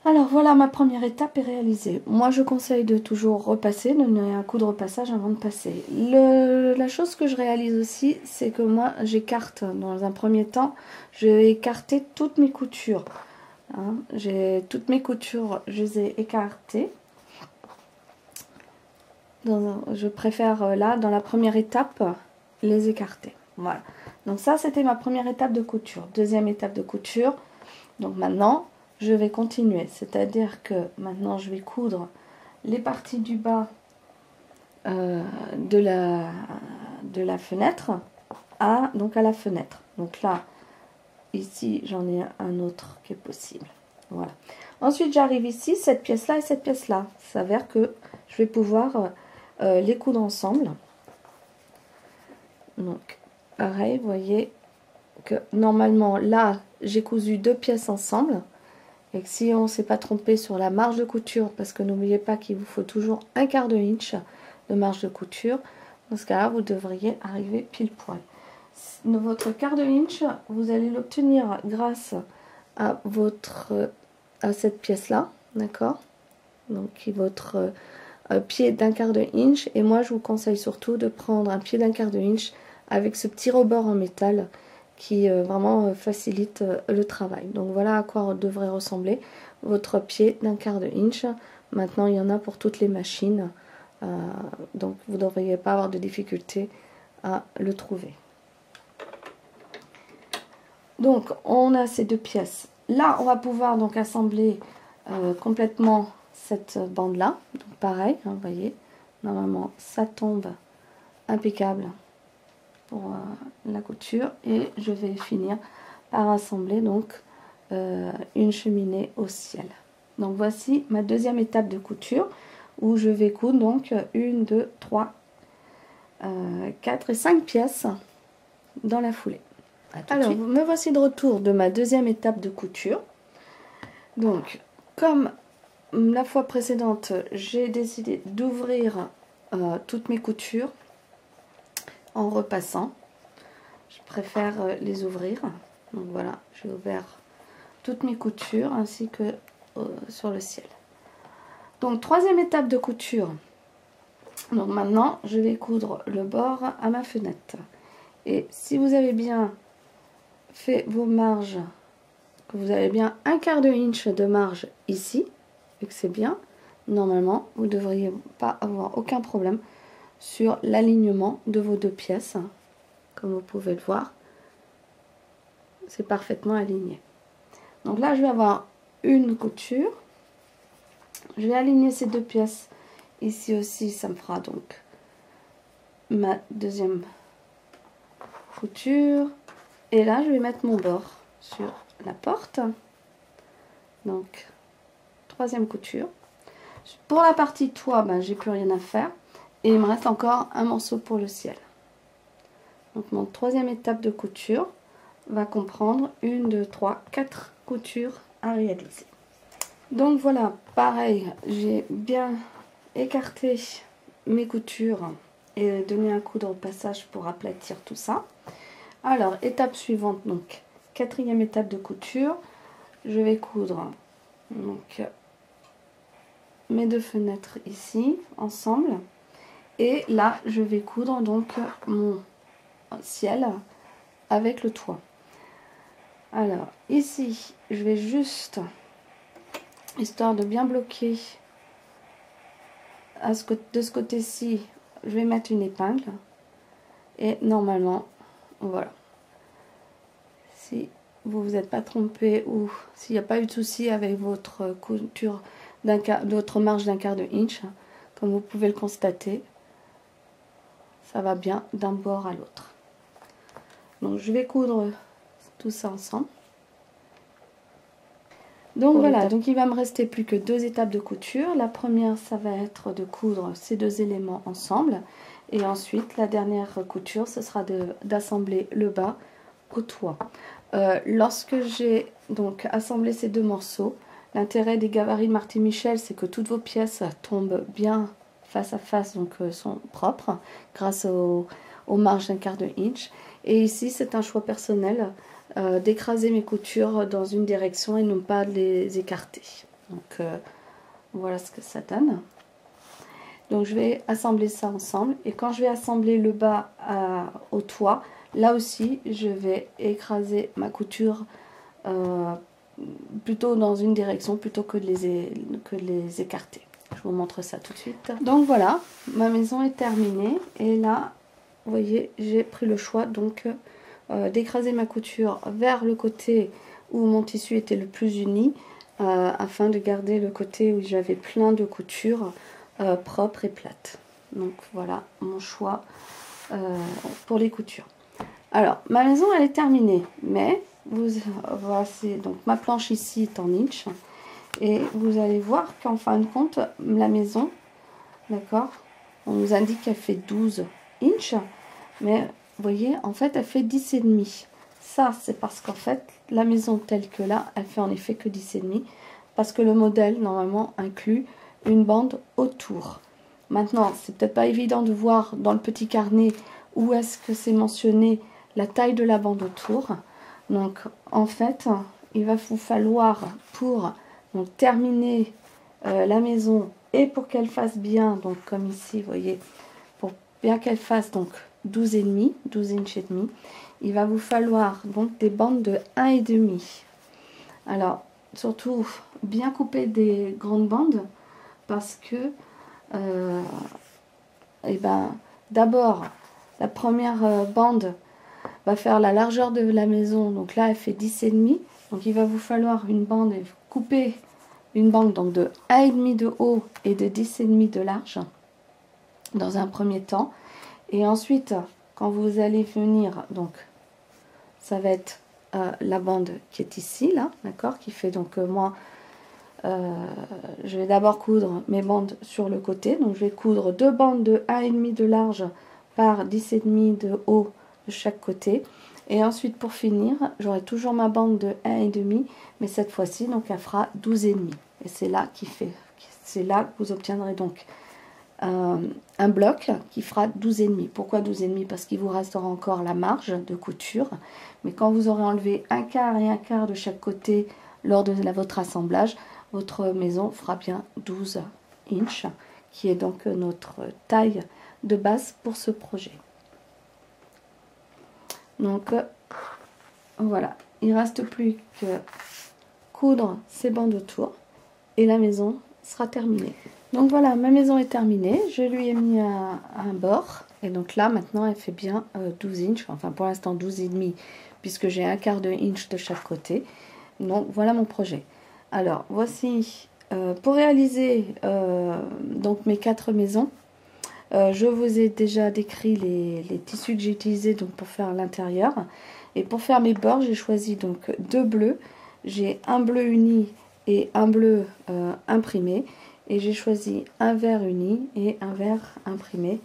Alors voilà, ma première étape est réalisée. Moi je conseille de toujours repasser, de donner un coup de repassage avant de passer. La chose que je réalise aussi, c'est que moi j'écarte dans un premier temps, je vais écarter toutes mes coutures. Hein. J'ai toutes mes coutures, je les ai écartées. Je préfère là, dans la première étape, les écarter. Voilà. Donc ça c'était ma première étape de couture. Deuxième étape de couture, donc maintenant je vais continuer, c'est-à-dire que maintenant je vais coudre les parties du bas de la fenêtre donc à la fenêtre. Donc là, ici j'en ai un autre qui est possible. Voilà. Ensuite j'arrive ici, cette pièce-là et cette pièce-là. Ça s'avère que je vais pouvoir les coudre ensemble. Donc pareil, vous voyez que normalement là j'ai cousu deux pièces ensemble. Et que si on ne s'est pas trompé sur la marge de couture, parce que n'oubliez pas qu'il vous faut toujours un quart de inch de marge de couture, dans ce cas-là, vous devriez arriver pile poil. Votre quart de inch, vous allez l'obtenir grâce à cette pièce-là, d'accord? Donc votre pied d'un quart de inch, et moi je vous conseille surtout de prendre un pied d'un quart de inch avec ce petit rebord en métal qui vraiment facilite le travail. Donc voilà à quoi devrait ressembler votre pied d'un quart de inch. Maintenant il y en a pour toutes les machines, donc vous ne devriez pas avoir de difficulté à le trouver. Donc on a ces deux pièces. Là on va pouvoir donc assembler complètement cette bande là. Donc pareil, hein, vous voyez, normalement ça tombe impeccable pour la couture, et je vais finir par assembler donc une cheminée au ciel. Donc voici ma deuxième étape de couture où je vais coudre donc 1, 2, 3, 4 et 5 pièces dans la foulée. Alors me voici de retour de ma deuxième étape de couture. Donc comme la fois précédente, j'ai décidé d'ouvrir toutes mes coutures en repassant. Je préfère les ouvrir. Donc voilà, j'ai ouvert toutes mes coutures ainsi que sur le ciel. Donc troisième étape de couture. Donc maintenant je vais coudre le bord à ma fenêtre. Et si vous avez bien fait vos marges, que vous avez bien un quart de inch de marge ici, et que c'est bien, normalement vous ne devriez pas avoir aucun problème sur l'alignement de vos deux pièces. Comme vous pouvez le voir, c'est parfaitement aligné. Donc là je vais avoir une couture, je vais aligner ces deux pièces ici aussi, ça me fera donc ma deuxième couture, et là je vais mettre mon bord sur la porte. Donc troisième couture. Pour la partie toit, ben, j'ai plus rien à faire, et il me reste encore un morceau pour le ciel. Donc mon troisième étape de couture va comprendre 1, 2, 3, 4 coutures à réaliser. Donc voilà, pareil, j'ai bien écarté mes coutures et donné un coup de repassage pour aplatir tout ça. Alors étape suivante, donc quatrième étape de couture, je vais coudre donc mes deux fenêtres ici ensemble, et là je vais coudre donc mon ciel avec le toit. Alors ici je vais juste, histoire de bien bloquer de ce côté-ci, je vais mettre une épingle, et normalement voilà, si vous vous êtes pas trompé ou s'il n'y a pas eu de souci avec votre couture d'autre marge d'un quart de inch, comme vous pouvez le constater, ça va bien d'un bord à l'autre. Donc je vais coudre tout ça ensemble. Donc voilà, donc il va me rester plus que deux étapes de couture. La première, ça va être de coudre ces deux éléments ensemble, et ensuite la dernière couture, ce sera d'assembler le bas au toit. Lorsque j'ai donc assemblé ces deux morceaux, l'intérêt des gabarits Marty Michel, c'est que toutes vos pièces tombent bien face à face, donc sont propres grâce aux marges d'un quart de inch. Et ici c'est un choix personnel d'écraser mes coutures dans une direction et non pas de les écarter. Donc voilà ce que ça donne. Donc je vais assembler ça ensemble, et quand je vais assembler le bas au toit, là aussi je vais écraser ma couture plutôt dans une direction plutôt que de les écarter. Je vous montre ça tout de suite. Donc voilà, ma maison est terminée, et là vous voyez j'ai pris le choix donc d'écraser ma couture vers le côté où mon tissu était le plus uni, afin de garder le côté où j'avais plein de couture propre et plate. Donc voilà mon choix pour les coutures. Alors ma maison elle est terminée, mais voici donc ma planche ici est en inch, et vous allez voir qu'en fin de compte la maison, d'accord, on nous indique qu'elle fait 12 inch, mais vous voyez en fait elle fait 10,5. Ça c'est parce qu'en fait la maison telle que là elle fait en effet que 10,5, parce que le modèle normalement inclut une bande autour. Maintenant, c'est peut-être pas évident de voir dans le petit carnet où est-ce que c'est mentionné la taille de la bande autour. Donc, en fait, il va vous falloir, pour donc, terminer la maison, et pour qu'elle fasse bien, donc comme ici, vous voyez, pour bien qu'elle fasse donc 12,5, 12 inches et demi, il va vous falloir donc des bandes de 1,5. Alors, surtout, bien couper des grandes bandes, parce que d'abord la première bande va faire la largeur de la maison, donc là elle fait 10,5, donc il va vous falloir une bande, couper une bande donc de 1,5 de haut et de 10,5 de large dans un premier temps, et ensuite quand vous allez venir, donc ça va être la bande qui est ici là, d'accord, qui fait donc moi je vais d'abord coudre mes bandes sur le côté, donc je vais coudre deux bandes de 1,5 de large par 10,5 de haut de chaque côté, et ensuite pour finir j'aurai toujours ma bande de 1,5, mais cette fois-ci donc elle fera 12,5, et c'est là que vous obtiendrez donc un bloc qui fera 12,5. Pourquoi 12,5? Parce qu'il vous restera encore la marge de couture, mais quand vous aurez enlevé un quart et un quart de chaque côté lors de votre assemblage, votre maison fera bien 12 inches, qui est donc notre taille de base pour ce projet. Donc voilà, il ne reste plus que coudre ces bandes autour, et la maison sera terminée. Donc voilà, ma maison est terminée, je lui ai mis un bord, et donc là maintenant elle fait bien 12 inches, enfin pour l'instant 12,5, puisque j'ai un quart de inch de chaque côté. Donc voilà mon projet. Alors voici pour réaliser donc mes 4 maisons. Je vous ai déjà décrit les tissus que j'ai utilisés donc pour faire l'intérieur, et pour faire mes bords j'ai choisi donc 2 bleus. J'ai un bleu uni et un bleu imprimé, et j'ai choisi un vert uni et un vert imprimé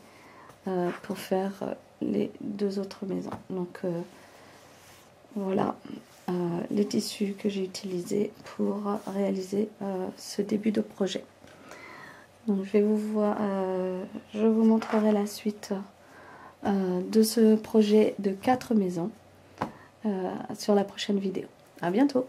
pour faire les 2 autres maisons. Donc voilà les tissus que j'ai utilisés pour réaliser ce début de projet. Donc je vous montrerai la suite de ce projet de 4 maisons sur la prochaine vidéo. À bientôt.